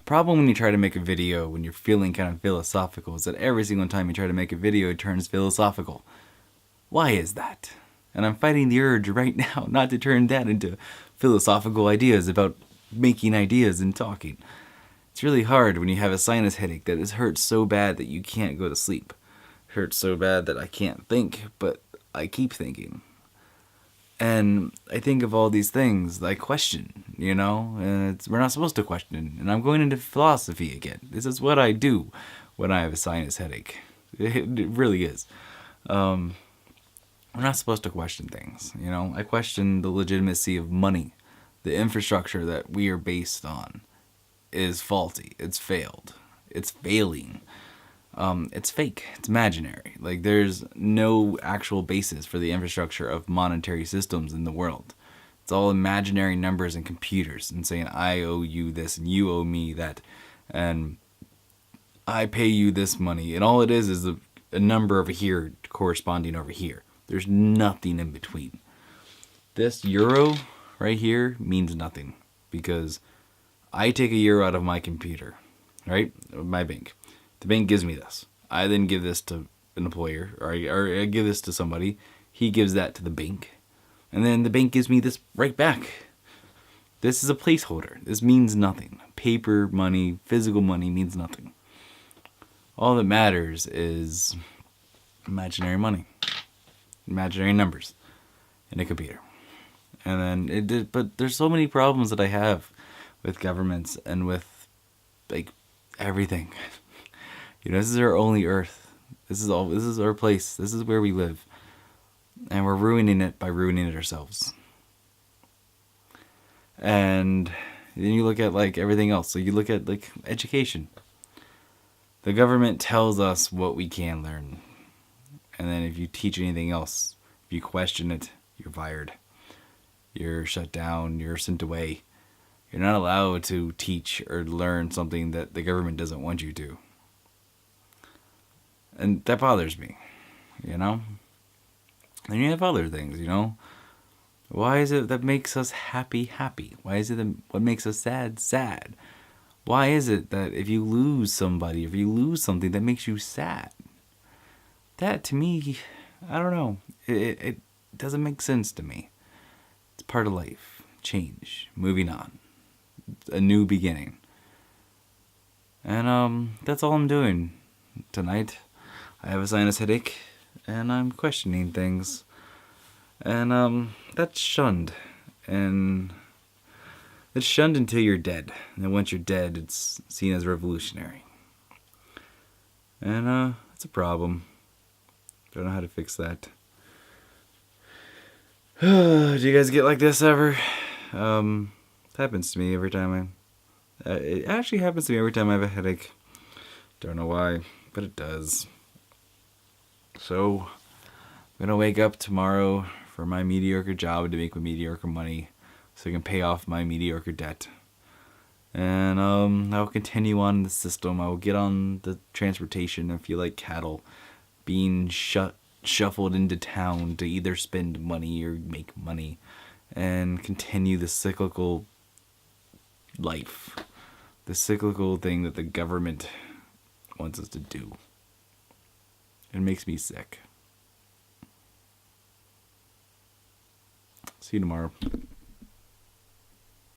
problem when you try to make a video when you're feeling kind of philosophical is that every single time you try to make a video, it turns philosophical. Why is that? And I'm fighting the urge right now not to turn that into philosophical ideas about making ideas and talking. It's really hard when you have a sinus headache that it hurts so bad that you can't go to sleep. It hurts so bad that I can't think, but I keep thinking. And I think of all these things that I question, and we're not supposed to question. And I'm going into philosophy again. This is what I do when I have a sinus headache. It really is. We're not supposed to question things, I question the legitimacy of money. The infrastructure that we are based on is faulty. It's failed. It's failing. It's fake. It's imaginary. Like, there's no actual basis for the infrastructure of monetary systems in the world. It's all imaginary numbers and computers and saying, I owe you this and you owe me that and I pay you this money. And all it is a number over here corresponding over here. There's nothing in between. This euro right here means nothing because I take a euro out of my computer, right? My bank. The bank gives me this. I then give this to an employer, or I give this to somebody. He gives that to the bank. And then the bank gives me this right back. This is a placeholder. This means nothing. Paper money, physical money means nothing. All that matters is imaginary money. Imaginary numbers in a computer. And then but there's so many problems that I have with governments and with like everything. This is our only earth. This is our place. This is where we live. And we're ruining it by ruining it ourselves. And then you look at like everything else. So you look at like education. The government tells us what we can learn. And then if you teach anything else, if you question it, you're fired. You're shut down. You're sent away. You're not allowed to teach or learn something that the government doesn't want you to. And that bothers me, And you have other things, Why is it that makes us happy? Why is it that what makes us sad? Why is it that if you lose somebody, if you lose something, that makes you sad? That, to me, I don't know. It doesn't make sense to me. It's part of life. Change. Moving on. A new beginning. And that's all I'm doing tonight. I have a sinus headache, and I'm questioning things. And that's shunned. And it's shunned until you're dead. And then once you're dead, it's seen as revolutionary. And it's a problem. Don't know how to fix that. Do you guys get like this ever? It happens to me every time it actually happens to me every time I have a headache. Don't know why, but it does. So, I'm gonna wake up tomorrow for my mediocre job to make my mediocre money so I can pay off my mediocre debt. And I'll continue on the system. I will get on the transportation and feel like cattle being shuffled into town to either spend money or make money and continue the cyclical life. The cyclical thing that the government wants us to do. It makes me sick. See you tomorrow.